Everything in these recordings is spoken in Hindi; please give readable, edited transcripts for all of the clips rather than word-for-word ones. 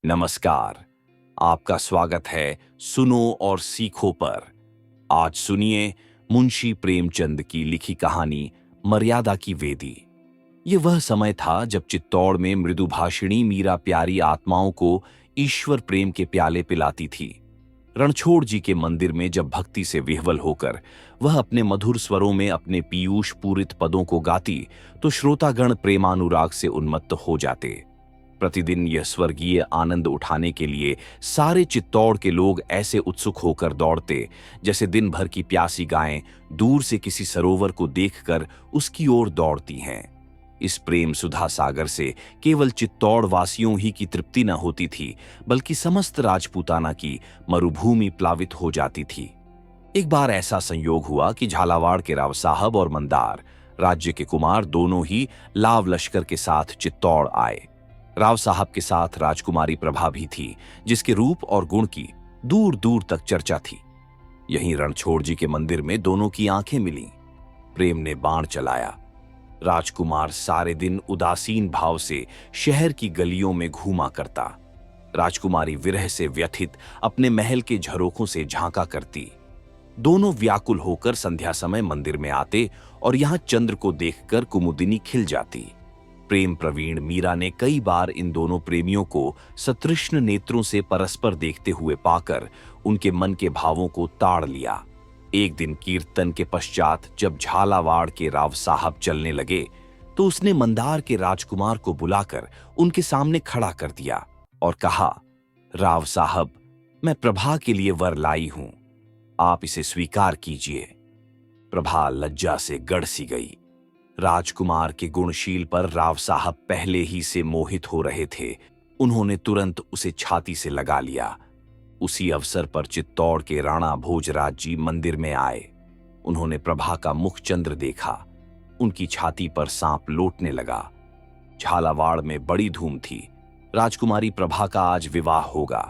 नमस्कार। आपका स्वागत है सुनो और सीखो पर। आज सुनिए मुंशी प्रेमचंद की लिखी कहानी मर्यादा की वेदी। ये वह समय था जब चित्तौड़ में मृदुभाषिणी मीरा प्यारी आत्माओं को ईश्वर प्रेम के प्याले पिलाती थी। रणछोड़ जी के मंदिर में जब भक्ति से विह्वल होकर वह अपने मधुर स्वरों में अपने पीयूष पूरित पदों को गाती तो श्रोतागण प्रेमानुराग से उन्मत्त हो जाते। प्रतिदिन यह स्वर्गीय आनंद उठाने के लिए सारे चित्तौड़ के लोग ऐसे उत्सुक होकर दौड़ते जैसे दिन भर की प्यासी गायें दूर से किसी सरोवर को देखकर उसकी ओर दौड़ती हैं। इस प्रेम सुधा सागर से केवल चित्तौड़ वासियों ही की तृप्ति न होती थी, बल्कि समस्त राजपूताना की मरुभूमि प्लावित हो जाती थी। एक बार ऐसा संयोग हुआ कि झालावाड़ के राव साहब और मंदार राज्य के कुमार दोनों ही लाव लश्कर के साथ चित्तौड़ आए। राव साहब के साथ राजकुमारी प्रभा भी थी, जिसके रूप और गुण की दूर दूर तक चर्चा थी। यहीं रणछोड़ जी के मंदिर में दोनों की आंखें मिलीं। प्रेम ने बाण चलाया। राजकुमार सारे दिन उदासीन भाव से शहर की गलियों में घूमा करता। राजकुमारी विरह से व्यथित अपने महल के झरोखों से झांका करती। दोनों व्याकुल होकर संध्या समय मंदिर में आते और यहां चंद्र को देखकर कुमुदिनी खिल जाती। प्रेम प्रवीण मीरा ने कई बार इन दोनों प्रेमियों को सतृष्ण नेत्रों से परस्पर देखते हुए पाकर उनके मन के भावों को ताड़ लिया। एक दिन कीर्तन के पश्चात जब झालावाड़ के राव साहब चलने लगे तो उसने मंदार के राजकुमार को बुलाकर उनके सामने खड़ा कर दिया और कहा, राव साहब, मैं प्रभा के लिए वर लाई हूं, आप इसे स्वीकार कीजिए। प्रभा लज्जा से गड़सी गई। राजकुमार के गुणशील पर राव साहब पहले ही से मोहित हो रहे थे। उन्होंने तुरंत उसे छाती से लगा लिया। उसी अवसर पर चित्तौड़ के राणा भोजराज जी मंदिर में आए। उन्होंने प्रभा का मुख चंद्र देखा। उनकी छाती पर सांप लौटने लगा। झालावाड़ में बड़ी धूम थी। राजकुमारी प्रभा का आज विवाह होगा।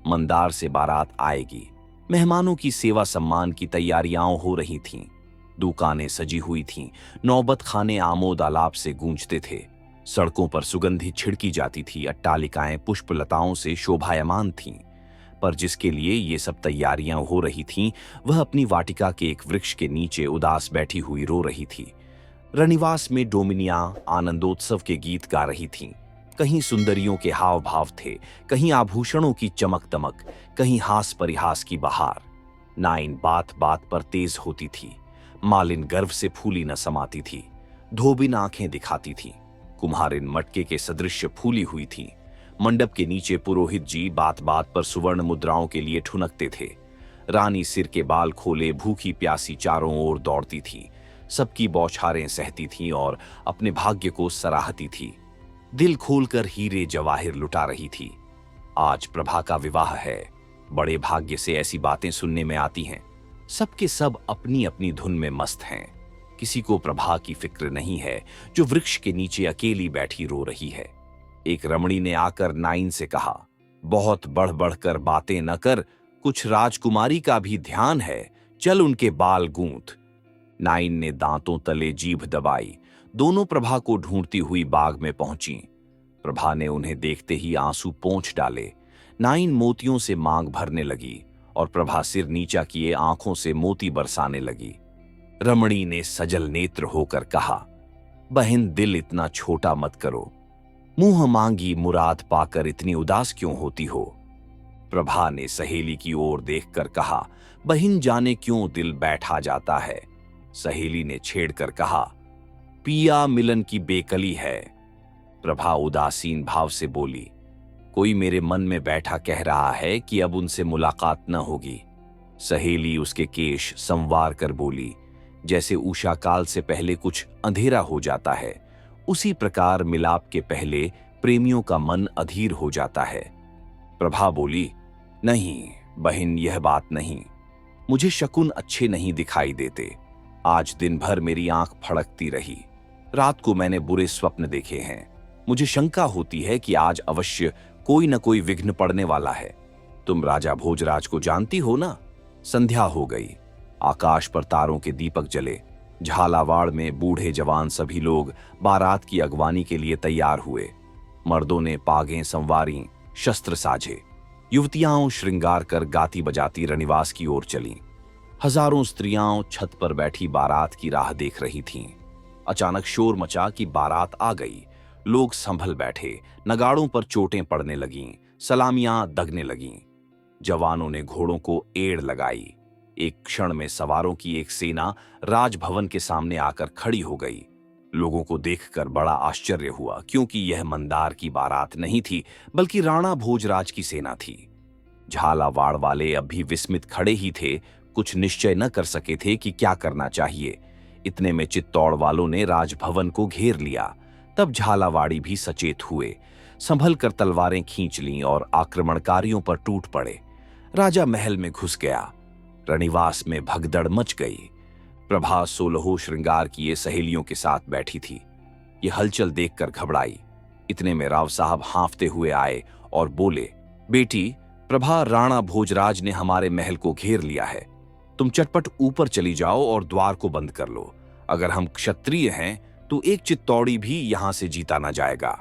मंदार से बारात आएगी। मेहमानों की सेवा सम्मान की तैयारियां हो रही थीं। दुकानें सजी हुई थीं। नौबत खाने आमोद आलाप से गूंजते थे। सड़कों पर सुगंधी छिड़की जाती थी। अट्टालिकाएं पुष्पलताओं से शोभायमान थीं। पर जिसके लिए ये सब तैयारियां हो रही थीं, वह अपनी वाटिका के एक वृक्ष के नीचे उदास बैठी हुई रो रही थी। रनिवास में डोमिनिया आनंदोत्सव के गीत गा रही थीं। कहीं सुंदरियों के हाव भाव थे, कहीं आभूषणों की चमक दमक, कहीं हास परिहास की बहार। नाइन बात बात पर तेज होती थी। मालिन गर्व से फूली न समाती थी। धोबिन आंखें दिखाती थी। कुम्हारिन मटके के सदृश फूली हुई थी। मंडप के नीचे पुरोहित जी बात बात पर सुवर्ण मुद्राओं के लिए ठुनकते थे। रानी सिर के बाल खोले भूखी प्यासी चारों ओर दौड़ती थी। सबकी बौछारें सहती थीं और अपने भाग्य को सराहती थी। दिल खोलकर हीरे जवाहिर लुटा रही थी। आज प्रभा का विवाह है। बड़े भाग्य से ऐसी बातें सुनने में आती हैं। सबके सब अपनी अपनी धुन में मस्त हैं। किसी को प्रभा की फिक्र नहीं है, जो वृक्ष के नीचे अकेली बैठी रो रही है। एक रमणी ने आकर नाइन से कहा, बहुत बढ़ बढ़कर बातें न कर, कुछ राजकुमारी का भी ध्यान है, चल उनके बाल गूंथ। नाइन ने दांतों तले जीभ दबाई। दोनों प्रभा को ढूंढती हुई बाग में पहुंची। प्रभा ने उन्हें देखते ही आंसू पोंछ डाले। नाइन मोतियों से मांग भरने लगी और प्रभा सिर नीचा किए आंखों से मोती बरसाने लगी। रमणी ने सजल नेत्र होकर कहा, बहन, दिल इतना छोटा मत करो। मुंह मांगी मुराद पाकर इतनी उदास क्यों होती हो? प्रभा ने सहेली की ओर देखकर कहा, बहन, जाने क्यों दिल बैठा जाता है। सहेली ने छेड़कर कहा, पिया मिलन की बेकली है। प्रभा उदासीन भाव से बोली, कोई मेरे मन में बैठा कह रहा है कि अब उनसे मुलाकात न होगी। सहेली उसके केश संवार कर बोली, जैसे उषा काल से पहले कुछ अंधेरा हो जाता है, उसी प्रकार मिलाप के पहले प्रेमियों का मन अधीर हो जाता है। प्रभा बोली, नहीं बहन, यह बात नहीं। मुझे शकुन अच्छे नहीं दिखाई देते। आज दिन भर मेरी आंख फड़कती रही। रात को मैंने बुरे स्वप्न देखे हैं। मुझे शंका होती है कि आज अवश्य कोई न कोई विघ्न पड़ने वाला है। तुम राजा भोजराज को जानती हो ना? संध्या हो गई। आकाश पर तारों के दीपक जले। झालावाड़ में बूढ़े जवान सभी लोग बारात की अगवानी के लिए तैयार हुए। मर्दों ने पागें संवारी, शस्त्र साझे। युवतियां श्रृंगार कर गाती बजाती रनिवास की ओर चलीं। हजारों स्त्रियां छत पर बैठी बारात की राह देख रही थीं। अचानक शोर मचा कि बारात आ गई। लोग संभल बैठे, नगाड़ों पर चोटें पड़ने लगीं, सलामियां दगने लगीं। जवानों ने घोड़ों को एड़ लगाई। एक क्षण में सवारों की एक सेना राजभवन के सामने आकर खड़ी हो गई। लोगों को देखकर बड़ा आश्चर्य हुआ, क्योंकि यह मंदार की बारात नहीं थी, बल्कि राणा भोजराज की सेना थी। झालावाड़ वाले अब भी विस्मित खड़े ही थे, कुछ निश्चय न कर सके थे कि क्या करना चाहिए। इतने में चित्तौड़ वालों ने राजभवन को घेर लिया। तब झालावाड़ी भी सचेत हुए, संभल कर तलवारें खींच लीं और आक्रमणकारियों पर टूट पड़े। राजा महल में घुस गया। रनिवास में भगदड़ मच गई। प्रभा 16 श्रृंगार किए सहेलियों के साथ बैठी थी। ये हलचल देखकर घबराई। इतने में राव साहब हांफते हुए आए और बोले, बेटी प्रभा, राणा भोजराज ने हमारे महल को घेर लिया है। तुम चटपट ऊपर चली जाओ और द्वार को बंद कर लो। अगर हम क्षत्रिय हैं तो एक चित्तौड़ी भी यहां से जीता न जाएगा।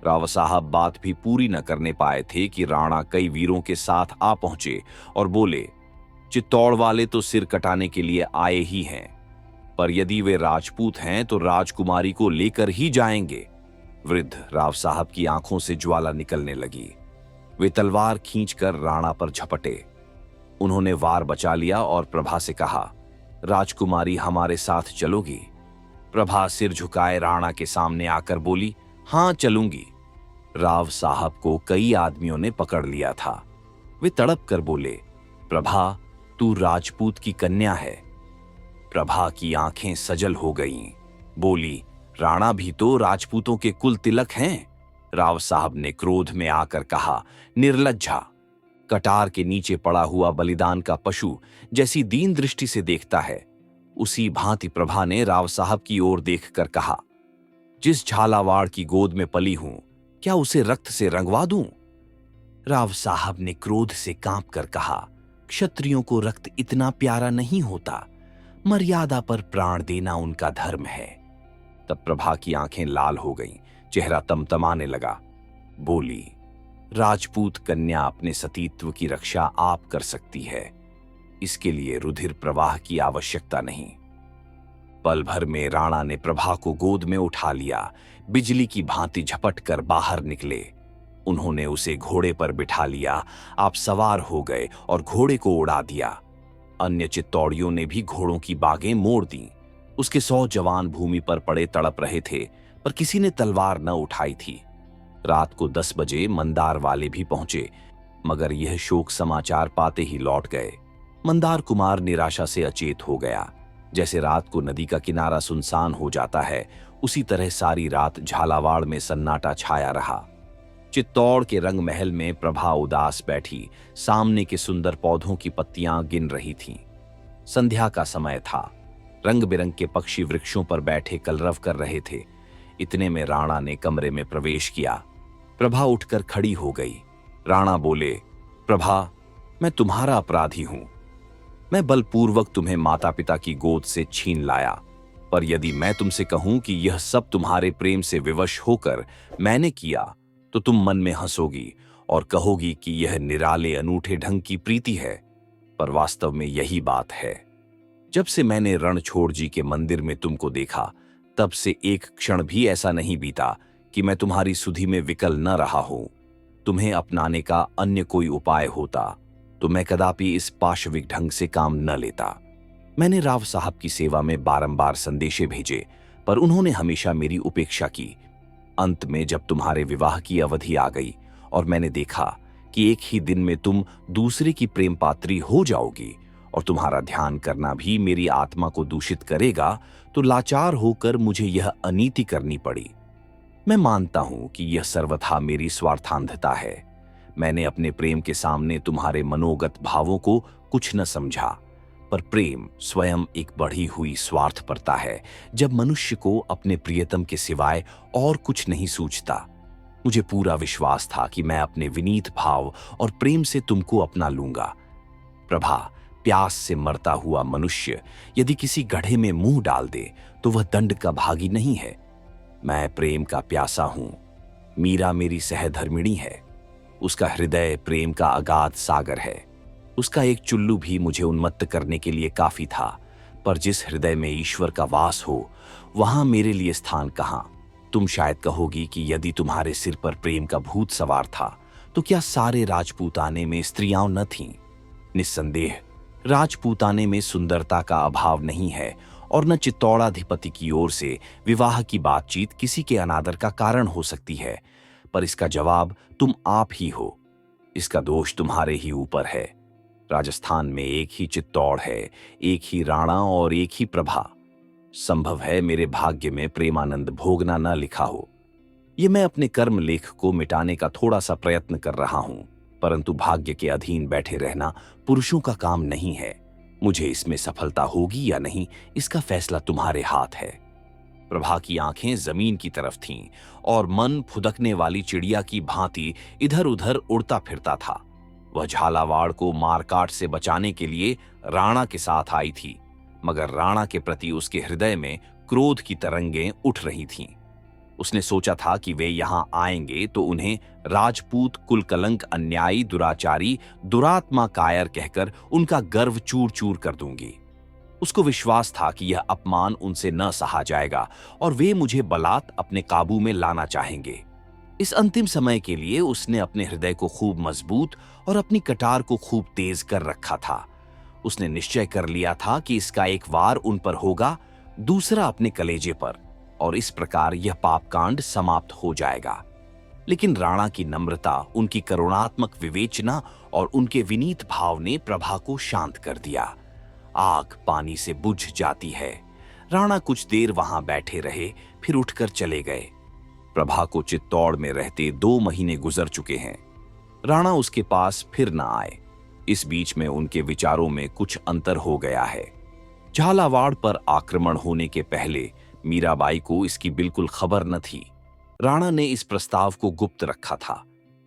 राव साहब बात भी पूरी न करने पाए थे कि राणा कई वीरों के साथ आ पहुंचे और बोले, चित्तौड़ वाले तो सिर कटाने के लिए आए ही हैं, पर यदि वे राजपूत हैं तो राजकुमारी को लेकर ही जाएंगे। वृद्ध राव साहब की आंखों से ज्वाला निकलने लगी। वे तलवार खींचकर राणा पर झपटे। उन्होंने वार बचा लिया और प्रभा से कहा, राजकुमारी हमारे साथ चलोगी? प्रभा सिर झुकाए राणा के सामने आकर बोली, हां चलूंगी। राव साहब को कई आदमियों ने पकड़ लिया था। वे तड़प कर बोले, प्रभा तू राजपूत की कन्या है। प्रभा की आंखें सजल हो गईं। बोली, राणा भी तो राजपूतों के कुल तिलक हैं। राव साहब ने क्रोध में आकर कहा, निर्लज्जा! कटार के नीचे पड़ा हुआ बलिदान का पशु जैसी दीन दृष्टि से देखता है, उसी भांति प्रभा ने राव साहब की ओर देखकर कहा, जिस झालावाड़ की गोद में पली हूं, क्या उसे रक्त से रंगवा दूं? राव साहब ने क्रोध से कांप कर कहा, क्षत्रियों को रक्त इतना प्यारा नहीं होता, मर्यादा पर प्राण देना उनका धर्म है। तब प्रभा की आंखें लाल हो गईं, चेहरा तमतमाने लगा। बोली, राजपूत कन्या अपने सतीत्व की रक्षा आप कर सकती है, इसके लिए रुधिर प्रवाह की आवश्यकता नहीं। पल भर में राणा ने प्रभा को गोद में उठा लिया। बिजली की भांति झपट कर बाहर निकले। उन्होंने उसे घोड़े पर बिठा लिया। आप सवार हो गए और घोड़े को उड़ा दिया। अन्य चित्तौड़ियों ने भी घोड़ों की बागें मोड़ दी। उसके 100 जवान भूमि पर पड़े तड़प रहे थे, पर किसी ने तलवार न उठाई थी। रात को 10 बजे मंदार वाले भी पहुंचे, मगर यह शोक समाचार पाते ही लौट गए। मंदार कुमार निराशा से अचेत हो गया। जैसे रात को नदी का किनारा सुनसान हो जाता है, उसी तरह सारी रात झालावाड़ में सन्नाटा छाया रहा। चित्तौड़ के रंग महल में प्रभा उदास बैठी सामने के सुंदर पौधों की पत्तियां गिन रही थीं। संध्या का समय था। रंग बिरंग के पक्षी वृक्षों पर बैठे कलरव कर रहे थे। इतने में राणा ने कमरे में प्रवेश किया। प्रभा उठकर खड़ी हो गई। राणा बोले, प्रभा, मैं तुम्हारा अपराधी हूं। मैं बलपूर्वक तुम्हें माता पिता की गोद से छीन लाया, पर यदि मैं तुमसे कहूं कि यह सब तुम्हारे प्रेम से विवश होकर मैंने किया, तो तुम मन में हंसोगी और कहोगी कि यह निराले अनूठे ढंग की प्रीति है, पर वास्तव में यही बात है। जब से मैंने रणछोड़ जी के मंदिर में तुमको देखा, तब से एक क्षण भी ऐसा नहीं बीता कि मैं तुम्हारी सुधि में विकल न रहा हूं। तुम्हें अपनाने का अन्य कोई उपाय होता तो मैं कदापि इस पाशविक ढंग से काम न लेता। मैंने राव साहब की सेवा में बारंबार संदेशे भेजे, पर उन्होंने हमेशा मेरी उपेक्षा की। अंत में जब तुम्हारे विवाह की अवधि आ गई और मैंने देखा कि एक ही दिन में तुम दूसरे की प्रेम पात्री हो जाओगी और तुम्हारा ध्यान करना भी मेरी आत्मा को दूषित करेगा, तो लाचार होकर मुझे यह अनीति करनी पड़ी। मैं मानता हूं कि यह सर्वथा मेरी स्वार्थांधता है। मैंने अपने प्रेम के सामने तुम्हारे मनोगत भावों को कुछ न समझा, पर प्रेम स्वयं एक बढ़ी हुई स्वार्थपरता है, जब मनुष्य को अपने प्रियतम के सिवाय और कुछ नहीं सूझता। मुझे पूरा विश्वास था कि मैं अपने विनीत भाव और प्रेम से तुमको अपना लूंगा। प्रभा, प्यास से मरता हुआ मनुष्य यदि किसी गड्ढे में मुंह डाल दे तो वह दंड का भागी नहीं है। मैं प्रेम का प्यासा हूं। मीरा मेरी सहधर्मिणी है। उसका हृदय प्रेम का अगाध सागर है। उसका एक चुल्लू भी मुझे उन्मत्त करने के लिए काफी था, पर जिस हृदय में ईश्वर का वास हो, वहां मेरे लिए स्थान कहाँ। तुम शायद कहोगी कि यदि तुम्हारे सिर पर प्रेम का भूत सवार था, तो क्या सारे राजपूताने में स्त्रियां न थीं? निस्संदेह राजपूताने में सुंदरता का अभाव नहीं है, और न चित्तौड़ाधिपति की ओर से विवाह की बातचीत किसी के अनादर का कारण हो सकती है। पर इसका जवाब तुम आप ही हो। इसका दोष तुम्हारे ही ऊपर है। राजस्थान में एक ही चित्तौड़ है, एक ही राणा और एक ही प्रभा। संभव है मेरे भाग्य में प्रेमानंद भोगना न लिखा हो। ये मैं अपने कर्म लेख को मिटाने का थोड़ा सा प्रयत्न कर रहा हूं, परंतु भाग्य के अधीन बैठे रहना पुरुषों का काम नहीं है। मुझे इसमें सफलता होगी या नहीं, इसका फैसला तुम्हारे हाथ है। प्रभा की आंखें जमीन की तरफ थीं और मन फुदकने वाली चिड़िया की भांति इधर उधर उड़ता फिरता था। वह झालावाड़ को मारकाट से बचाने के लिए राणा के साथ आई थी, मगर राणा के प्रति उसके हृदय में क्रोध की तरंगें उठ रही थीं। उसने सोचा था कि वे यहां आएंगे तो उन्हें राजपूत कुलकलंक, अन्यायी, दुराचारी, दुरात्मा कायर कहकर उनका गर्व चूर चूर कर दूंगी। उसको विश्वास था कि यह अपमान उनसे न सहा जाएगा और वे मुझे बलात् अपने काबू में लाना चाहेंगे। इस अंतिम समय के लिए उसने अपने हृदय को खूब मजबूत और अपनी कटार को खूब तेज कर रखा था। उसने निश्चय कर लिया था कि इसका एक वार उन पर होगा, दूसरा अपने कलेजे पर, और इस प्रकार यह पापकांड समाप्त हो जाएगा। लेकिन राणा की नम्रता, उनकी करुणात्मक विवेचना और उनके विनीत भाव ने प्रभा को शांत कर दिया। आग पानी से बुझ जाती है। राणा कुछ देर वहां बैठे रहे, फिर उठकर चले गए। प्रभा को चित्तौड़ में रहते 2 महीने गुजर चुके हैं। राणा उसके पास फिर न आए। इस बीच में उनके विचारों में कुछ अंतर हो गया है। झालावाड़ पर आक्रमण होने के पहले मीराबाई को इसकी बिल्कुल खबर न थी। राणा ने इस प्रस्ताव को गुप्त रखा था,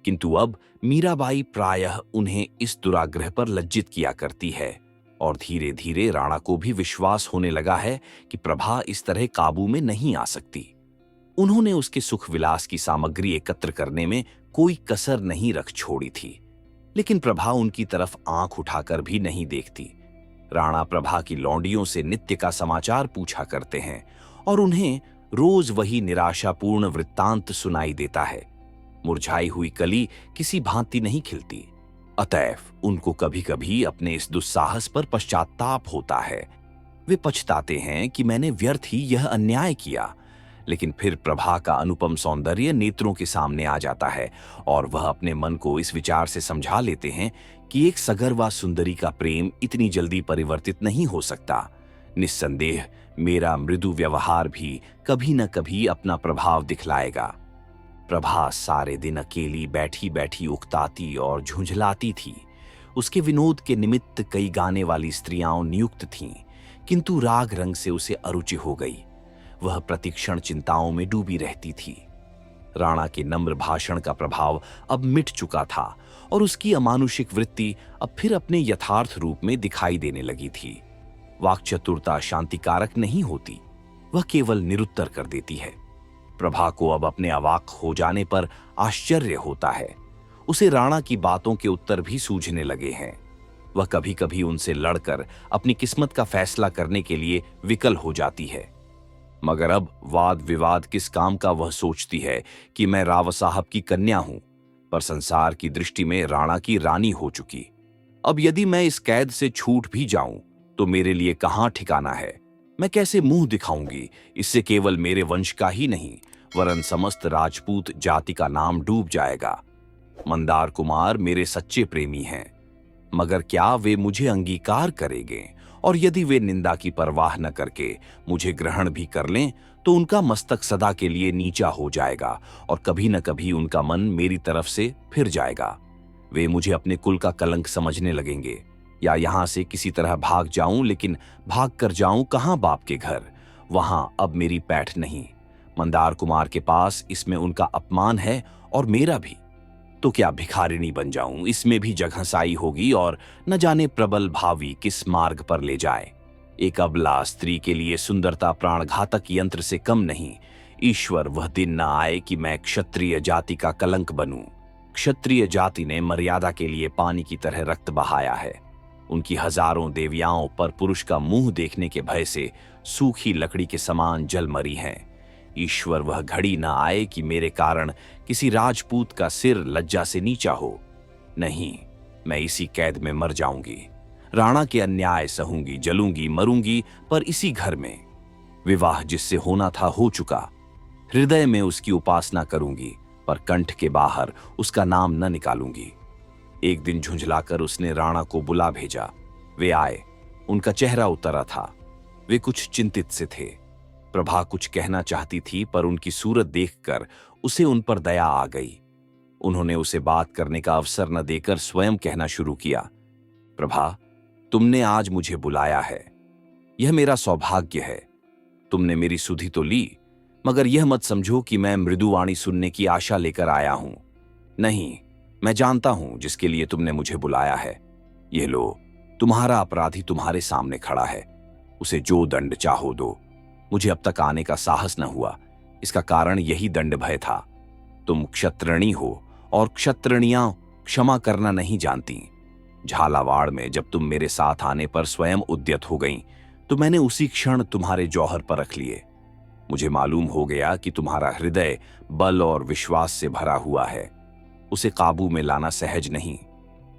किंतु अब मीराबाई प्रायः उन्हें इस दुराग्रह पर लज्जित किया करती है, और धीरे धीरे राणा को भी विश्वास होने लगा है कि प्रभा इस तरह काबू में नहीं आ सकती। उन्होंने उसके सुख विलास की सामग्री एकत्र करने में कोई कसर नहीं रख छोड़ी थी, लेकिन प्रभा उनकी तरफ आंख उठाकर भी नहीं देखती। राणा प्रभा की लौंडियों से नित्य का समाचार पूछा करते हैं और उन्हें रोज वही निराशापूर्ण वृत्तांत सुनाई देता है। मुरझाई हुई कली किसी भांति नहीं खिलती। अतएव उनको कभी कभी अपने इस दुस्साहस पर पश्चाताप होता है। वे पछताते हैं कि मैंने व्यर्थ ही यह अन्याय किया। लेकिन फिर प्रभा का अनुपम सौंदर्य नेत्रों के सामने आ जाता है और वह अपने मन को इस विचार से समझा लेते हैं कि एक सगर्वा सुंदरी का प्रेम इतनी जल्दी परिवर्तित नहीं हो सकता। निस्संदेह मेरा मृदु व्यवहार भी कभी न कभी अपना प्रभाव दिखलाएगा। प्रभा सारे दिन अकेली बैठी बैठी उकताती और झुंझलाती थी। उसके विनोद के निमित्त कई गाने वाली स्त्रियां नियुक्त थीं, किंतु राग रंग से उसे अरुचि हो गई। वह प्रतिक्षण चिंताओं में डूबी रहती थी। राणा के नम्र भाषण का प्रभाव अब मिट चुका था और उसकी अमानुषिक वृत्ति अब फिर अपने यथार्थ रूप में दिखाई देने लगी थी। वाक्चतुरता शांतिकारक नहीं होती, वह केवल निरुत्तर कर देती है। प्रभा को अब अपने अवाक हो जाने पर आश्चर्य होता है। उसे राणा की बातों के उत्तर भी सूझने लगे हैं। वह कभी कभी उनसे लड़कर अपनी किस्मत का फैसला करने के लिए विकल हो जाती है, मगर अब वाद विवाद किस काम का वह सोचती है कि मैं राव साहब की कन्या हूं, पर संसार की दृष्टि में राणा की रानी हो चुकी। अब यदि मैं इस कैद से छूट भी जाऊं तो मेरे लिए कहां ठिकाना है। मैं कैसे मुंह दिखाऊंगी। इससे केवल मेरे वंश का ही नहीं वरन समस्त राजपूत जाति का नाम डूब जाएगा। मंदार कुमार मेरे सच्चे प्रेमी हैं, मगर क्या वे मुझे अंगीकार करेंगे? और यदि वे निंदा की परवाह न करके मुझे ग्रहण भी कर लें तो उनका मस्तक सदा के लिए नीचा हो जाएगा और कभी न कभी उनका मन मेरी तरफ से फिर जाएगा। वे मुझे अपने कुल का कलंक समझने लगेंगे। या यहां से किसी तरह भाग जाऊं, लेकिन भाग कर जाऊं कहां? बाप के घर। वहां अब मेरी पैठ नहीं। मंदार कुमार के पास इसमें उनका अपमान है और मेरा भी। तो क्या भिखारिणी बन जाऊं? इसमें भी जगहंसाई होगी और न जाने प्रबल भावी किस मार्ग पर ले जाए। एक अबला स्त्री के लिए सुंदरता प्राणघातक यंत्र से कम नहीं। ईश्वर वह दिन न आए कि मैं क्षत्रिय जाति का कलंक बनूं। क्षत्रिय जाति ने मर्यादा के लिए पानी की तरह रक्त बहाया है। उनकी हजारों देवियाओं पर पुरुष का मुंह देखने के भय से सूखी लकड़ी के समान जल मरी हैं। ईश्वर वह घड़ी न आए कि मेरे कारण किसी राजपूत का सिर लज्जा से नीचा हो। नहीं, मैं इसी कैद में मर जाऊंगी। राणा के अन्याय सहूंगी, जलूंगी, मरूंगी, पर इसी घर में। विवाह जिससे होना था हो चुका। हृदय में उसकी उपासना करूंगी, पर कंठ के बाहर उसका नाम न निकालूंगी। एक दिन झुंझलाकर उसने राणा को बुला भेजा। वे आए। उनका चेहरा उतरा था। वे कुछ चिंतित से थे। प्रभा कुछ कहना चाहती थी, पर उनकी सूरत देखकर उसे उन पर दया आ गई। उन्होंने उसे बात करने का अवसर न देकर स्वयं कहना शुरू किया। प्रभा, तुमने आज मुझे बुलाया है। यह मेरा सौभाग्य है। तुमने मेरी सुधि तो ली, मगर यह मत समझो कि मैं मृदुवाणी सुनने की आशा लेकर आया हूं। नहीं, मैं जानता हूं जिसके लिए तुमने मुझे बुलाया है। यह लो, तुम्हारा अपराधी तुम्हारे सामने खड़ा है। उसे जो दंड चाहो दो। मुझे अब तक आने का साहस न हुआ। इसका कारण यही दंड भय था। तुम क्षत्रिणी हो और क्षत्रिणियां क्षमा करना नहीं जानती। झालावाड़ में जब तुम मेरे साथ आने पर स्वयं उद्यत हो गईं, तो मैंने उसी क्षण तुम्हारे जौहर पर रख लिए। मुझे मालूम हो गया कि तुम्हारा हृदय बल और विश्वास से भरा हुआ है। उसे काबू में लाना सहज नहीं।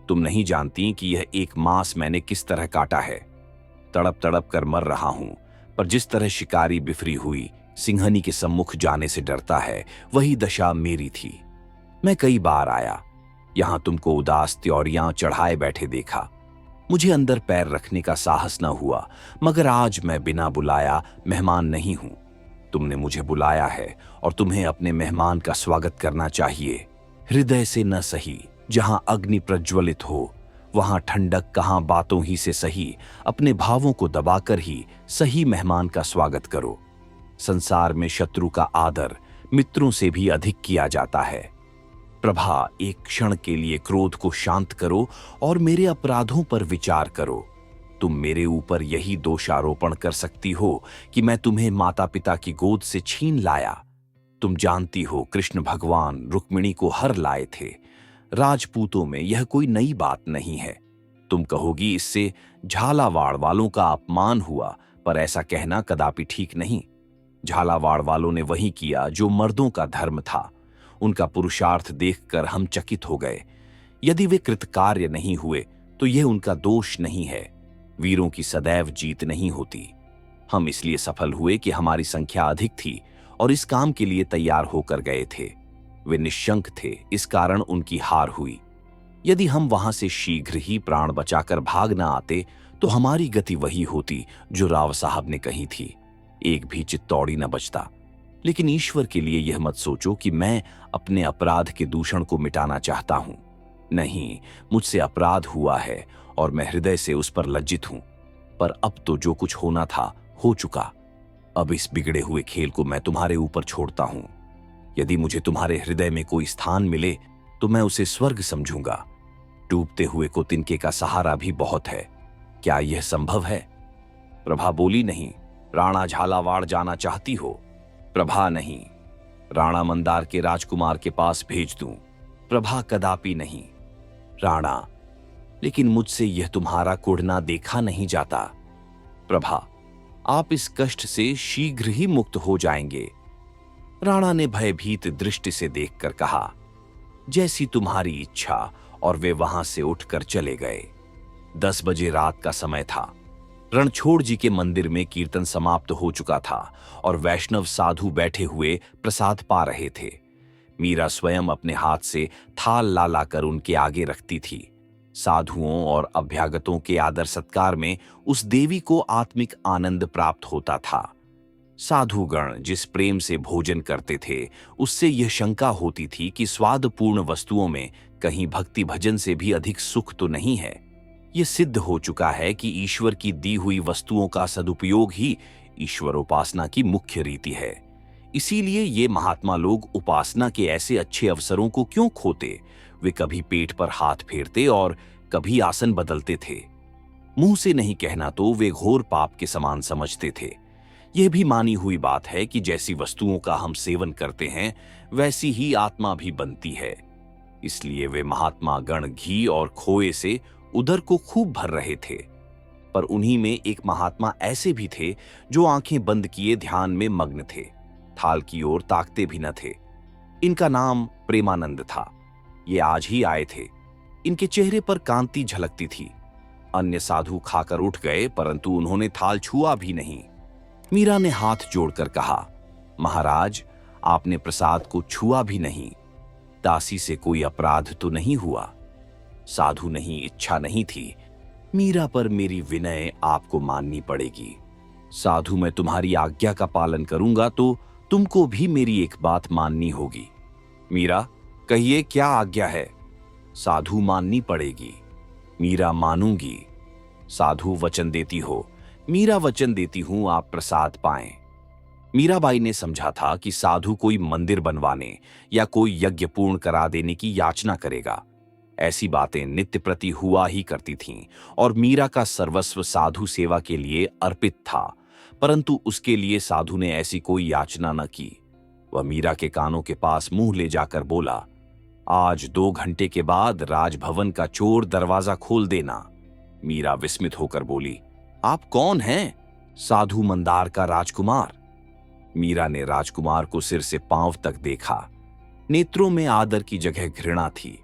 तुम नहीं जानती कि यह एक मास मैंने किस तरह काटा है। तड़प तड़प कर मर रहा हूं, पर जिस तरह शिकारी बिफरी हुई सिंहनी के सम्मुख जाने से डरता है, वही दशा मेरी थी। मैं कई बार आया, यहां तुमको उदास त्योरियां चढ़ाए बैठे देखा। मुझे अंदर पैर रखने का साहस न हुआ, मगर आज मैं बिना बुलाया मेहमान नहीं हूं। तुमने मुझे बुलाया है और तुम्हें अपने मेहमान का स्वागत करना चाहिए। हृदय से न सही। जहां अग्नि प्रज्वलित हो, वहां ठंडक कहां बातों ही से सही। अपने भावों को दबाकर ही सही मेहमान का स्वागत करो। संसार में शत्रु का आदर मित्रों से भी अधिक किया जाता है। प्रभा, एक क्षण के लिए क्रोध को शांत करो और मेरे अपराधों पर विचार करो। तुम मेरे ऊपर यही दोषारोपण कर सकती हो कि मैं तुम्हें माता पिता की गोद से छीन लाया। तुम जानती हो कृष्ण भगवान रुक्मिणी को हर लाए थे। राजपूतों में यह कोई नई बात नहीं है। तुम कहोगी इससे झालावाड़ वालों का अपमान हुआ, पर ऐसा कहना कदापि ठीक नहीं। झालावाड़ वालों ने वही किया जो मर्दों का धर्म था। उनका पुरुषार्थ देखकर हम चकित हो गए। यदि वे कृतकार्य नहीं हुए तो यह उनका दोष नहीं है। वीरों की सदैव जीत नहीं होती। हम इसलिए सफल हुए कि हमारी संख्या अधिक थी और इस काम के लिए तैयार होकर गए थे। वे निश्शंक थे, इस कारण उनकी हार हुई। यदि हम वहां से शीघ्र ही प्राण बचाकर भाग न आते तो हमारी गति वही होती जो राव साहब ने कही थी। एक भी चित्तौड़ी न बचता। लेकिन ईश्वर के लिए यह मत सोचो कि मैं अपने अपराध के दूषण को मिटाना चाहता हूं। नहीं, मुझसे अपराध हुआ है और मैं हृदय से उस पर लज्जित हूं। पर अब तो जो कुछ होना था हो चुका। अब इस बिगड़े हुए खेल को मैं तुम्हारे ऊपर छोड़ता हूं। यदि मुझे तुम्हारे हृदय में कोई स्थान मिले तो मैं उसे स्वर्ग समझूंगा। डूबते हुए को तिनके का सहारा भी बहुत है। क्या यह संभव है? प्रभा बोली, नहीं। राणा झालावाड़ जाना चाहती हो? प्रभा, नहीं। राणा मंदार के राजकुमार के पास भेज दूं? प्रभा, कदापि नहीं। राणा, लेकिन मुझसे यह तुम्हारा कुढ़ना देखा नहीं जाता। प्रभा, आप इस कष्ट से शीघ्र ही मुक्त हो जाएंगे। राणा ने भयभीत दृष्टि से देखकर कहा, जैसी तुम्हारी इच्छा, और वे वहां से उठकर चले गए। 10 बजे रात का समय था। रणछोड़ जी के मंदिर में कीर्तन समाप्त हो चुका था और वैष्णव साधु बैठे हुए प्रसाद पा रहे थे। मीरा स्वयं अपने हाथ से थाल ला लाकर उनके आगे रखती थी। साधुओं और अभ्यागतों के आदर सत्कार में उस देवी को आत्मिक आनंद प्राप्त होता था। साधुगण जिस प्रेम से भोजन करते थे, उससे यह शंका होती थी कि स्वादपूर्ण वस्तुओं में कहीं भक्ति भजन से भी अधिक सुख तो नहीं है। यह सिद्ध हो चुका है कि ईश्वर की दी हुई वस्तुओं का सदुपयोग ही ईश्वरोपासना की मुख्य रीति है। इसीलिए ये महात्मा लोग उपासना के ऐसे अच्छे अवसरों को क्यों खोते? वे कभी पेट पर हाथ फेरते और कभी आसन बदलते थे। मुंह से नहीं कहना तो वे घोर पाप के समान समझते थे। यह भी मानी हुई बात है कि जैसी वस्तुओं का हम सेवन करते हैं, वैसी ही आत्मा भी बनती है। इसलिए वे महात्मा गण घी और खोए से उदर को खूब भर रहे थे। पर उन्हीं में एक महात्मा ऐसे भी थे जो आंखें बंद किए ध्यान में मग्न थे, थाल की ओर ताकते भी न थे। इनका नाम प्रेमानंद था। ये आज ही आए थे। इनके चेहरे पर कांति झलकती थी। अन्य साधु खाकर उठ गए, परंतु उन्होंने थाल छुआ भी नहीं। मीरा ने हाथ जोड़कर कहा, महाराज, आपने प्रसाद को छुआ भी नहीं। दासी से कोई अपराध तो नहीं हुआ? साधु नहीं, इच्छा नहीं थी। मीरा, पर मेरी विनय आपको माननी पड़ेगी। साधु, मैं तुम्हारी आज्ञा का पालन करूंगा तो तुमको भी मेरी एक बात माननी होगी। मीरा, कहिए क्या आज्ञा है? साधु, माननी पड़ेगी। मीरा, मानूंगी। साधु, वचन देती हो? मीरा, वचन देती हूं, आप प्रसाद पाएं। मीराबाई ने समझा था कि साधु कोई मंदिर बनवाने या कोई यज्ञ पूर्ण करा देने की याचना करेगा। ऐसी बातें नित्य प्रति हुआ ही करती थीं और मीरा का सर्वस्व साधु सेवा के लिए अर्पित था, परंतु उसके लिए साधु ने ऐसी कोई याचना न की। वह मीरा के कानों के पास मुंह ले जाकर बोला, आज 2 घंटे के बाद राजभवन का चोर दरवाजा खोल देना। मीरा विस्मित होकर बोली, आप कौन हैं? साधु मंदार का राजकुमार। मीरा ने राजकुमार को सिर से पांव तक देखा। नेत्रों में आदर की जगह घृणा थी।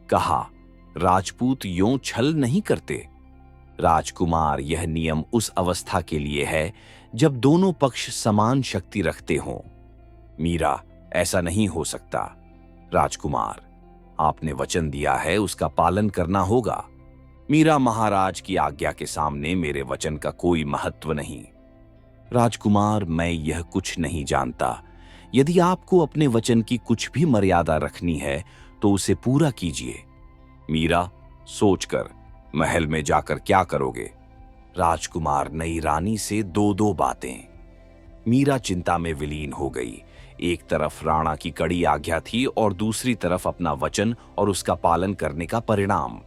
कहा, राजपूत यों छल नहीं करते। राजकुमार, यह नियम उस अवस्था के लिए है जब दोनों पक्ष समान शक्ति रखते हों। मीरा, ऐसा नहीं हो सकता। राजकुमार, आपने वचन दिया है, उसका पालन करना होगा। मीरा, महाराज की आज्ञा के सामने मेरे वचन का कोई महत्व नहीं। राजकुमार, मैं यह कुछ नहीं जानता। यदि आपको अपने वचन की कुछ भी मर्यादा रखनी है तो उसे पूरा कीजिए। मीरा, सोचकर, महल में जाकर क्या करोगे? राजकुमार, नई रानी से 2-2 बातें। मीरा चिंता में विलीन हो गई। एक तरफ राणा की कड़ी आज्ञा थी और दूसरी तरफ अपना वचन और उसका पालन करने का परिणाम।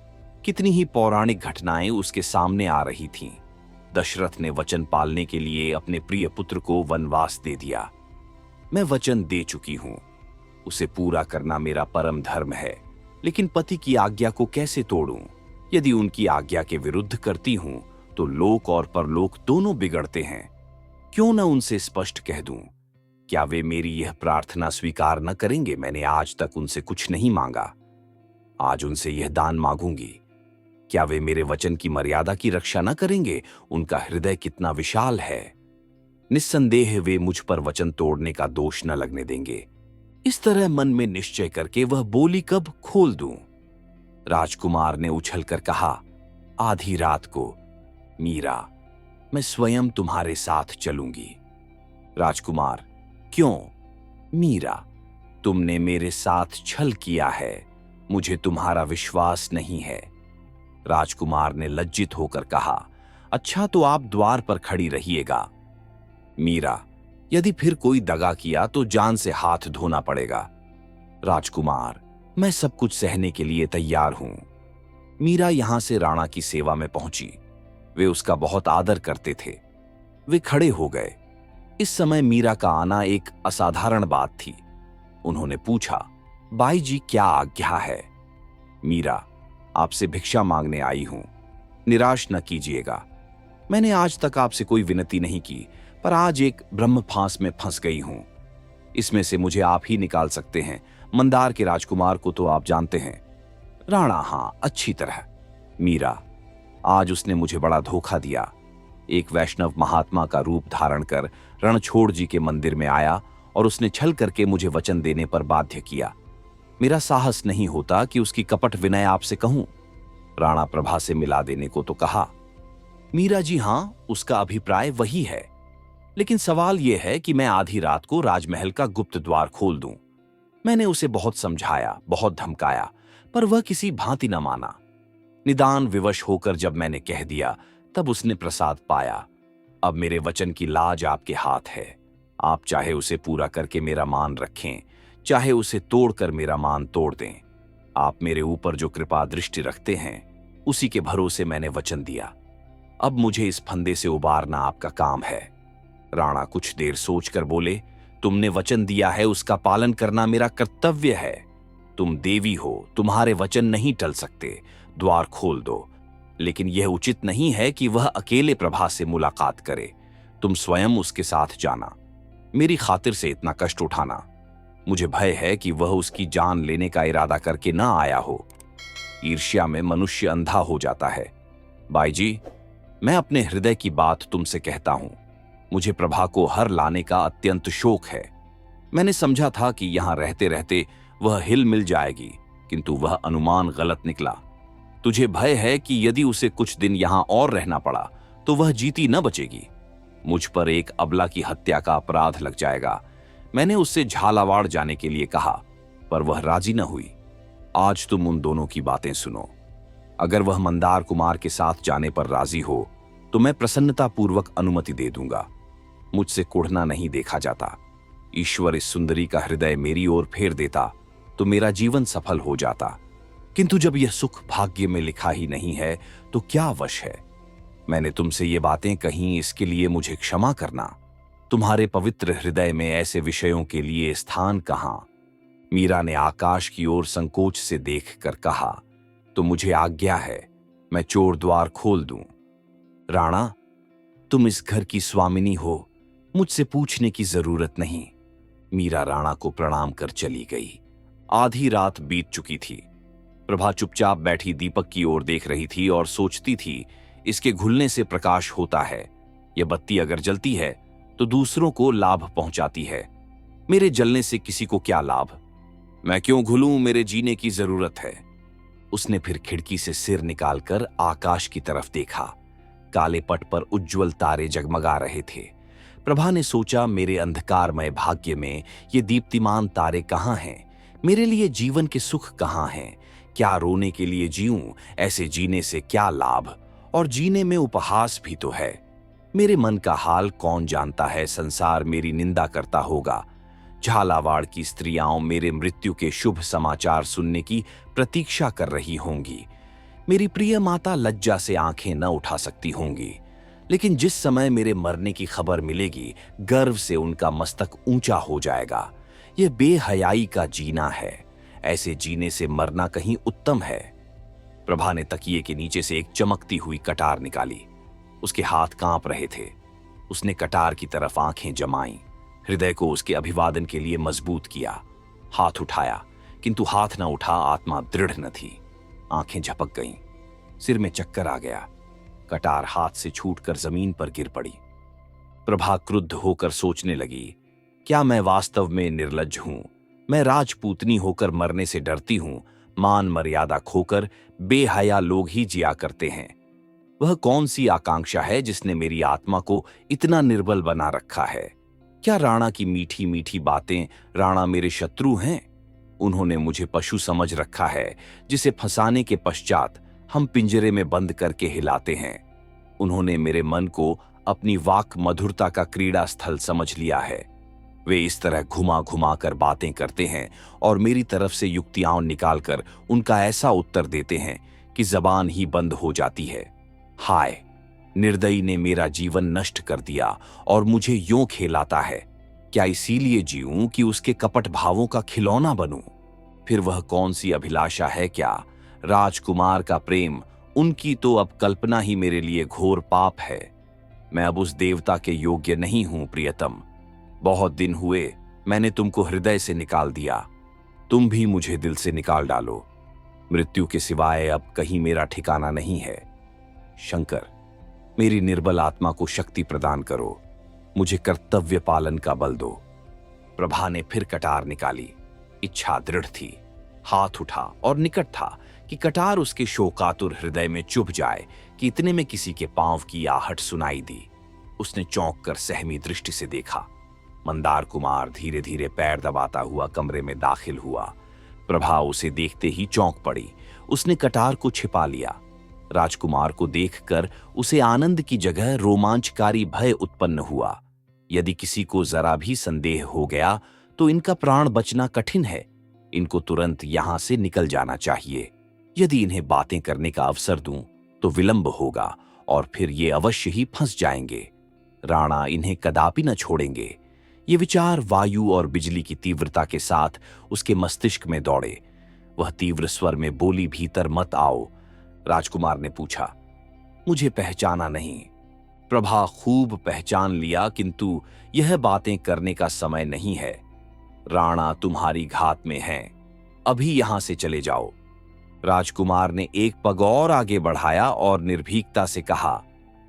कितनी ही पौराणिक घटनाएं उसके सामने आ रही थीं। दशरथ ने वचन पालने के लिए अपने प्रिय पुत्र को वनवास दे दिया। मैं वचन दे चुकी हूं, उसे पूरा करना मेरा परम धर्म है, लेकिन पति की आज्ञा को कैसे तोड़ूं? यदि उनकी आज्ञा के विरुद्ध करती हूं तो लोक और परलोक दोनों बिगड़ते हैं। क्यों न उनसे स्पष्ट कह दूं? क्या वे मेरी यह प्रार्थना स्वीकार न करेंगे? मैंने आज तक उनसे कुछ नहीं मांगा, आज उनसे यह दान मांगूंगी। क्या वे मेरे वचन की मर्यादा की रक्षा न करेंगे? उनका हृदय कितना विशाल है। निस्संदेह वे मुझ पर वचन तोड़ने का दोष न लगने देंगे। इस तरह मन में निश्चय करके वह बोली, कब खोल दूं? राजकुमार ने उछलकर कहा, आधी रात को। मीरा, मैं स्वयं तुम्हारे साथ चलूंगी। राजकुमार, क्यों? मीरा, तुमने मेरे साथ छल किया है, मुझे तुम्हारा विश्वास नहीं है। राजकुमार ने लज्जित होकर कहा, अच्छा तो आप द्वार पर खड़ी रहिएगा। मीरा, यदि फिर कोई दगा किया तो जान से हाथ धोना पड़ेगा। राजकुमार, मैं सब कुछ सहने के लिए तैयार हूं। मीरा यहां से राणा की सेवा में पहुंची। वे उसका बहुत आदर करते थे। वे खड़े हो गए। इस समय मीरा का आना एक असाधारण बात थी। उन्होंने पूछा, बाई जी, क्या आज्ञा है? मीरा, आपसे भिक्षा मांगने आई हूं, निराश न कीजिएगा। मैंने आज तक आपसे कोई विनती नहीं की, पर आज एक ब्रह्म फांस में फंस गई हूं। इसमें से मुझे आप ही निकाल सकते हैं। मंदार के राजकुमार को तो आप जानते हैं। राणा, हां, अच्छी तरह। मीरा, आज उसने मुझे बड़ा धोखा दिया। एक वैष्णव महात्मा का रूप धारण कर रणछोड़ जी के मंदिर में आया और उसने छल करके मुझे वचन देने पर बाध्य किया। मेरा साहस नहीं होता कि उसकी कपट विनय आपसे कहूं। राणा प्रभा से मिला देने को तो कहा। मीरा जी, हां, उसका अभिप्राय वही है, लेकिन सवाल यह है कि मैं आधी रात को राजमहल का गुप्त द्वार खोल दूं। मैंने उसे बहुत समझाया, बहुत धमकाया, पर वह किसी भांति न माना। निदान विवश होकर जब मैंने कह दिया, तब उसने प्रसाद पाया। अब मेरे वचन की लाज आपके हाथ है। आप चाहे उसे पूरा करके मेरा मान रखें, चाहे उसे तोड़कर मेरा मान तोड़ दें। आप मेरे ऊपर जो कृपा दृष्टि रखते हैं, उसी के भरोसे मैंने वचन दिया। अब मुझे इस फंदे से उबारना आपका काम है। राणा कुछ देर सोचकर बोले, तुमने वचन दिया है, उसका पालन करना मेरा कर्तव्य है। तुम देवी हो, तुम्हारे वचन नहीं टल सकते, द्वार खोल दो। लेकिन यह उचित नहीं है कि वह अकेले प्रभा से मुलाकात करे। तुम स्वयं उसके साथ जाना, मेरी खातिर से इतना कष्ट उठाना। मुझे भय है कि वह उसकी जान लेने का इरादा करके ना आया हो। ईर्ष्या में मनुष्य अंधा हो जाता है। बाई जी, मैं अपने हृदय की बात तुमसे कहता हूं। मुझे प्रभा को हर लाने का अत्यंत शौक है। मैंने समझा था कि यहां रहते रहते वह हिल मिल जाएगी, किंतु वह अनुमान गलत निकला। तुझे भय है कि यदि उसे कुछ दिन यहां और रहना पड़ा तो वह जीती न बचेगी। मुझ पर एक अबला की हत्या का अपराध लग जाएगा। मैंने उससे झालावाड़ जाने के लिए कहा, पर वह राजी न हुई। आज तुम उन दोनों की बातें सुनो। अगर वह मंदार कुमार के साथ जाने पर राजी हो तो मैं प्रसन्नतापूर्वक अनुमति दे दूंगा। मुझसे कुढ़ना नहीं देखा जाता। ईश्वर इस सुंदरी का हृदय मेरी ओर फेर देता तो मेरा जीवन सफल हो जाता, किंतु जब यह सुख भाग्य में लिखा ही नहीं है तो क्या वश है। मैंने तुमसे ये बातें कहीं, इसके लिए मुझे क्षमा करना। तुम्हारे पवित्र हृदय में ऐसे विषयों के लिए स्थान कहां। मीरा ने आकाश की ओर संकोच से देखकर कहा, तो मुझे आज्ञा है, मैं चोर द्वार खोल दूं। राणा, तुम इस घर की स्वामिनी हो, मुझसे पूछने की जरूरत नहीं। मीरा राणा को प्रणाम कर चली गई। आधी रात बीत चुकी थी। प्रभा चुपचाप बैठी दीपक की ओर देख रही थी और सोचती थी, इसके घुलने से प्रकाश होता है। यह बत्ती अगर जलती है तो दूसरों को लाभ पहुंचाती है। मेरे जलने से किसी को क्या लाभ? मैं क्यों घुलूं? मेरे जीने की जरूरत है। उसने फिर खिड़की से सिर निकालकर आकाश की तरफ देखा। काले पट पर उज्जवल तारे जगमगा रहे थे। प्रभा ने सोचा, मेरे अंधकारमय भाग्य में ये दीप्तिमान तारे कहां हैं? मेरे लिए जीवन के सुख कहां हैं? क्या रोने के लिए जीऊं? ऐसे जीने से क्या लाभ? और जीने में उपहास भी तो है। मेरे मन का हाल कौन जानता है? संसार मेरी निंदा करता होगा। झालावाड़ की स्त्रियां मेरे मृत्यु के शुभ समाचार सुनने की प्रतीक्षा कर रही होंगी। मेरी प्रिय माता लज्जा से आंखें न उठा सकती होंगी, लेकिन जिस समय मेरे मरने की खबर मिलेगी, गर्व से उनका मस्तक ऊंचा हो जाएगा। यह बेहयाई का जीना है। ऐसे जीने से मरना कहीं उत्तम है। प्रभा ने तकिए के नीचे से एक चमकती हुई कटार निकाली। उसके हाथ कांप रहे थे। उसने कटार की तरफ आंखें जमाईं, हृदय को उसके अभिवादन के लिए मजबूत किया। हाथ उठाया, किंतु हाथ न उठा, आत्मा दृढ़ न थी। आंखें झपक गईं, सिर में चक्कर आ गया। कटार हाथ से छूटकर जमीन पर गिर पड़ी। प्रभा क्रुद्ध होकर सोचने लगी, क्या मैं वास्तव में निर्लज्ज हूं? मैं राजपूतनी होकर मरने से डरती हूं। मान मर्यादा खोकर बेहया लोग ही जिया करते हैं। वह कौन सी आकांक्षा है जिसने मेरी आत्मा को इतना निर्बल बना रखा है? क्या राणा की मीठी मीठी बातें? राणा मेरे शत्रु हैं। उन्होंने मुझे पशु समझ रखा है, जिसे फंसाने के पश्चात हम पिंजरे में बंद करके हिलाते हैं। उन्होंने मेरे मन को अपनी वाक मधुरता का क्रीड़ा स्थल समझ लिया है। वे इस तरह घुमा घुमा कर बातें करते हैं और मेरी तरफ से युक्तियां निकालकर उनका ऐसा उत्तर देते हैं कि जबान ही बंद हो जाती है। हाय, निर्दयी ने मेरा जीवन नष्ट कर दिया और मुझे यूं खेलाता है। क्या इसीलिए जीऊं कि उसके कपट भावों का खिलौना बनूं? फिर वह कौन सी अभिलाषा है? क्या राजकुमार का प्रेम? उनकी तो अब कल्पना ही मेरे लिए घोर पाप है। मैं अब उस देवता के योग्य नहीं हूं। प्रियतम, बहुत दिन हुए मैंने तुमको हृदय से निकाल दिया, तुम भी मुझे दिल से निकाल डालो। मृत्यु के सिवाय अब कहीं मेरा ठिकाना नहीं है। शंकर, मेरी निर्बल आत्मा को शक्ति प्रदान करो, मुझे कर्तव्य पालन का बल दो। प्रभा ने फिर कटार निकाली। इच्छा दृढ़ थी। हाथ उठा और निकट था कि कटार उसके शोकातुर हृदय में चुभ जाए कि इतने में किसी के पांव की आहट सुनाई दी। उसने चौंक कर सहमी दृष्टि से देखा। मंदार कुमार धीरे धीरे पैर दबाता हुआ कमरे में दाखिल हुआ। प्रभा उसे देखते ही चौंक पड़ी। उसने कटार को छिपा लिया। राजकुमार को देखकर उसे आनंद की जगह रोमांचकारी भय उत्पन्न हुआ। यदि किसी को जरा भी संदेह हो गया तो इनका प्राण बचना कठिन है। इनको तुरंत यहां से निकल जाना चाहिए। यदि इन्हें बातें करने का अवसर दूं तो विलंब होगा और फिर ये अवश्य ही फंस जाएंगे। राणा इन्हें कदापि न छोड़ेंगे। ये विचार वायु और बिजली की तीव्रता के साथ उसके मस्तिष्क में दौड़े। वह तीव्र स्वर में बोली, भीतर मत आओ। राजकुमार ने पूछा, मुझे पहचाना नहीं? प्रभा, खूब पहचान लिया, किंतु यह बातें करने का समय नहीं है। राणा तुम्हारी घात में है, अभी यहां से चले जाओ। राजकुमार ने एक पग और आगे बढ़ाया और निर्भीकता से कहा,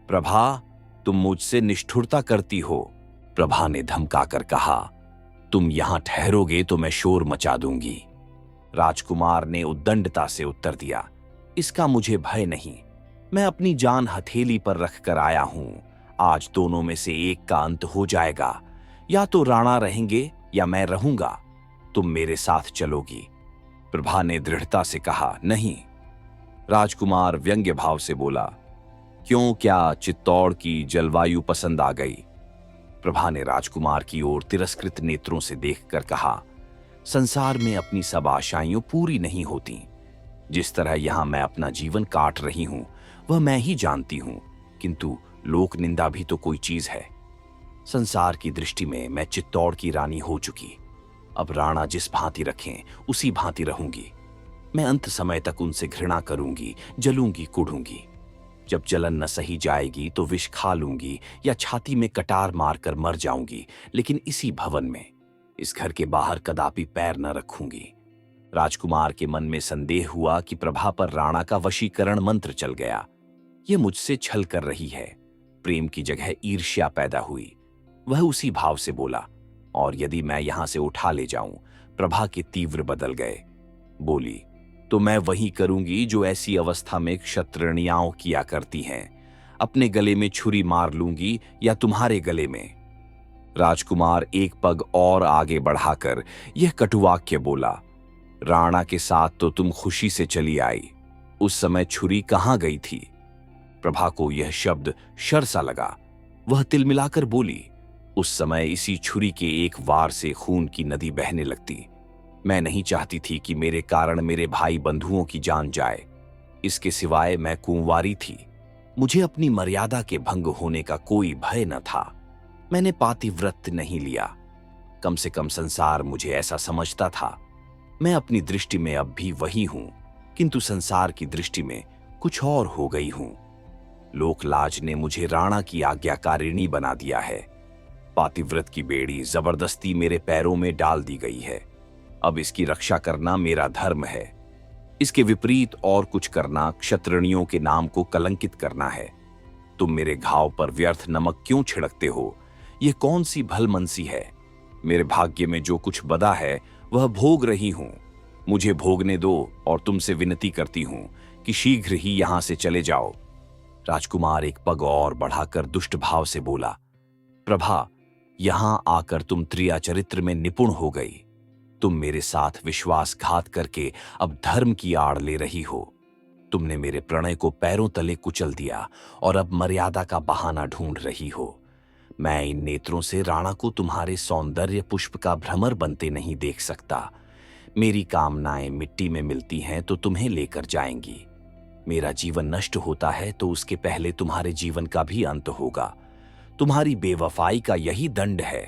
प्रभा, तुम मुझसे निष्ठुरता करती हो। प्रभा ने धमकाकर कहा, तुम यहां ठहरोगे तो मैं शोर मचा दूंगी। राजकुमार ने उद्दंडता से उत्तर दिया, इसका मुझे भय नहीं, मैं अपनी जान हथेली पर रखकर आया हूं। आज दोनों में से एक का अंत हो जाएगा, या तो राणा रहेंगे या मैं रहूंगा। तुम मेरे साथ चलोगी? प्रभा ने दृढ़ता से कहा, नहीं। राजकुमार व्यंग्य भाव से बोला, क्यों, क्या चित्तौड़ की जलवायु पसंद आ गई? प्रभा ने राजकुमार की ओर तिरस्कृत नेत्रों से देखकर कहा, संसार में अपनी सब आशाएं पूरी नहीं होती। जिस तरह यहां मैं अपना जीवन काट रही हूं वह मैं ही जानती हूं, किंतु लोक निंदा भी तो कोई चीज है। संसार की दृष्टि में मैं चित्तौड़ की रानी हो चुकी। अब राणा जिस भांति रखें उसी भांति रहूंगी। मैं अंत समय तक उनसे घृणा करूंगी, जलूंगी, कुढ़ूंगी। जब जलन न सही जाएगी तो विष खा लूंगी या छाती में कटार मारकर मर जाऊंगी, लेकिन इसी भवन में, इस घर के बाहर कदापि पैर न रखूंगी। राजकुमार के मन में संदेह हुआ कि प्रभा पर राणा का वशीकरण मंत्र चल गया। यह मुझसे छल कर रही है। प्रेम की जगह ईर्ष्या पैदा हुई। वह उसी भाव से बोला, और यदि मैं यहां से उठा ले जाऊं? प्रभा के तीव्र बदल गए। बोली, तो मैं वही करूंगी जो ऐसी अवस्था में क्षत्रियाओं किया करती हैं। अपने गले में छुरी मार लूंगी या तुम्हारे गले में। राजकुमार एक पग और आगे बढ़ाकर यह कटुवाक्य बोला, राणा के साथ तो तुम खुशी से चली आई, उस समय छुरी कहां गई थी? प्रभा को यह शब्द शर सा लगा। वह तिलमिलाकर बोली, उस समय इसी छुरी के एक वार से खून की नदी बहने लगती। मैं नहीं चाहती थी कि मेरे कारण मेरे भाई बंधुओं की जान जाए। इसके सिवाय मैं कुंवारी थी। मुझे अपनी मर्यादा के भंग होने का कोई भय न था। मैंने पातिव्रत नहीं लिया। कम से कम संसार मुझे ऐसा समझता था। मैं अपनी दृष्टि में अब भी वही हूं, किंतु संसार की दृष्टि में कुछ और हो गई हूं। लोकलाज ने मुझे राणा की आज्ञाकारिणी बना दिया है। पातिव्रत की बेड़ी जबरदस्ती मेरे पैरों में डाल दी गई है। अब इसकी रक्षा करना मेरा धर्म है। इसके विपरीत और कुछ करना क्षत्रियों के नाम को कलंकित करना है। तुम मेरे घाव पर व्यर्थ नमक क्यों छिड़कते हो? यह कौन सी भलमनसी है? मेरे भाग्य में जो कुछ बदा है वह भोग रही हूं। मुझे भोगने दो और तुमसे विनती करती हूं कि शीघ्र ही यहां से चले जाओ। राजकुमार एक पग और बढ़ाकर दुष्ट भाव से बोला, प्रभा, यहां आकर तुम त्रिया चरित्र में निपुण हो गई। तुम मेरे साथ विश्वासघात करके अब धर्म की आड़ ले रही हो। तुमने मेरे प्रणय को पैरों तले कुचल दिया और अब मर्यादा का बहाना ढूंढ रही हो। मैं इन नेत्रों से राणा को तुम्हारे सौंदर्य पुष्प का भ्रमर बनते नहीं देख सकता। मेरी कामनाएं मिट्टी में मिलती हैं तो तुम्हें लेकर जाएंगी। मेरा जीवन नष्ट होता है तो उसके पहले तुम्हारे जीवन का भी अंत होगा। तुम्हारी बेवफाई का यही दंड है।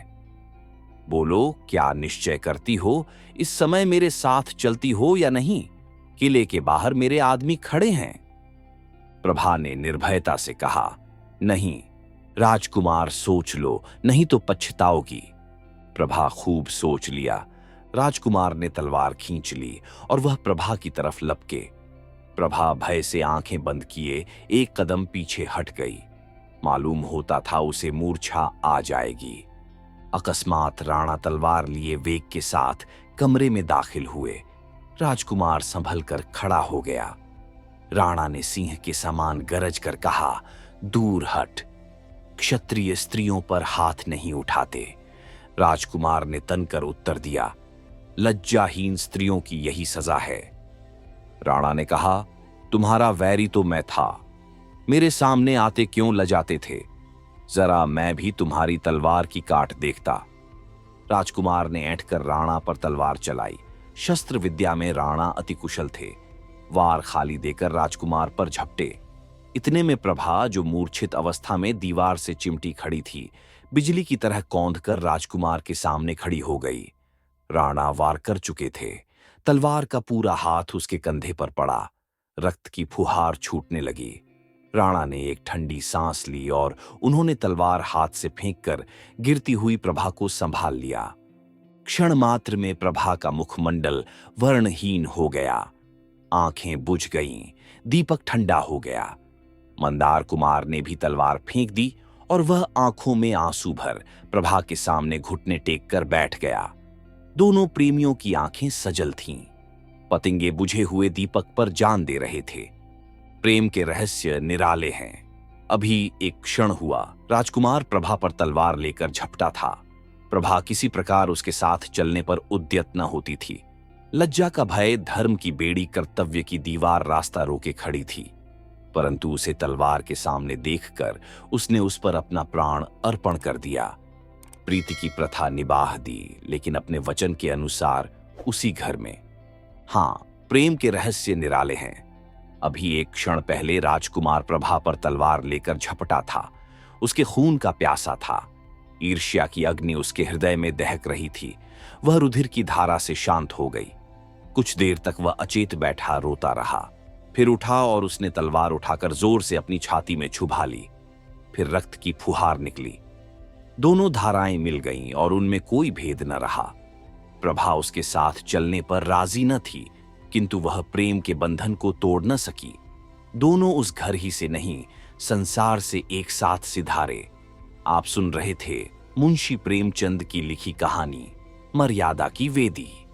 बोलो, क्या निश्चय करती हो? इस समय मेरे साथ चलती हो या नहीं? किले के बाहर मेरे आदमी खड़े हैं। प्रभा ने निर्भयता से कहा, नहीं। राजकुमार, सोच लो, नहीं तो पछताओगी। प्रभा खूब सोच लिया। राजकुमार ने तलवार खींच ली और वह प्रभा की तरफ लपके। प्रभा भय से आंखें बंद किए एक कदम पीछे हट गई। मालूम होता था उसे मूर्छा आ जाएगी। अकस्मात राणा तलवार लिए वेग के साथ कमरे में दाखिल हुए। राजकुमार संभल कर खड़ा हो गया। राणा ने सिंह के समान गरज कर कहा, दूर हट। क्षत्रिय स्त्रियों पर हाथ नहीं उठाते। राजकुमार ने तनकर उत्तर दिया, लज्जाहीन स्त्रियों की यही सजा है। राणा ने कहा, तुम्हारा वैरी तो मैं था। मेरे सामने आते क्यों लजाते थे? जरा मैं भी तुम्हारी तलवार की काट देखता। राजकुमार ने ऐंठकर राणा पर तलवार चलाई। शस्त्र विद्या में राणा अति कुशल थे। वार खाली देकर राजकुमार पर झपटे। इतने में प्रभा, जो मूर्छित अवस्था में दीवार से चिमटी खड़ी थी, बिजली की तरह कौंध कर राजकुमार के सामने खड़ी हो गई। राणा वार कर चुके थे। तलवार का पूरा हाथ उसके कंधे पर पड़ा। रक्त की फुहार छूटने लगी। राणा ने एक ठंडी सांस ली और उन्होंने तलवार हाथ से फेंककर गिरती हुई प्रभा को संभाल लिया। क्षण मात्र में प्रभा का मुखमंडल वर्णहीन हो गया। आंखें बुझ गईं, दीपक ठंडा हो गया। मंदार कुमार ने भी तलवार फेंक दी और वह आंखों में आंसू भर प्रभा के सामने घुटने टेक कर बैठ गया। दोनों प्रेमियों की आंखें सजल थीं। पतंगे बुझे हुए दीपक पर जान दे रहे थे। प्रेम के रहस्य निराले हैं। अभी एक क्षण हुआ, राजकुमार प्रभा पर तलवार लेकर झपटा था। प्रभा किसी प्रकार उसके साथ चलने पर उद्यत न होती थी। लज्जा का भय धर्म की बेड़ी कर्तव्य की दीवार रास्ता रोके खड़ी थी। परंतु उसे तलवार के सामने देखकर उसने उस पर अपना प्राण अर्पण कर दिया। प्रीति की प्रथा निभाह दी, लेकिन अपने वचन के अनुसार उसी घर में। हाँ, प्रेम के रहस्य निराले हैं। अभी एक क्षण पहले राजकुमार प्रभा पर तलवार लेकर झपटा था। उसके खून का प्यासा था। ईर्ष्या की अग्नि उसके हृदय में दहक रही थी। वह रुधिर की धारा से शांत हो गई। कुछ देर तक वह अचेत बैठा रोता रहा। फिर उठा और उसने तलवार उठाकर जोर से अपनी छाती में छुभा ली। फिर रक्त की फुहार निकली। दोनों धाराएं मिल गईं और उनमें कोई भेद न रहा। प्रभा उसके साथ चलने पर राजी न थी, किंतु वह प्रेम के बंधन को तोड़ न सकी। दोनों उस घर ही से नहीं, संसार से एक साथ सिधारे। आप सुन रहे थे मुंशी प्रेमचंद की लिखी कहानी मर्यादा की वेदी।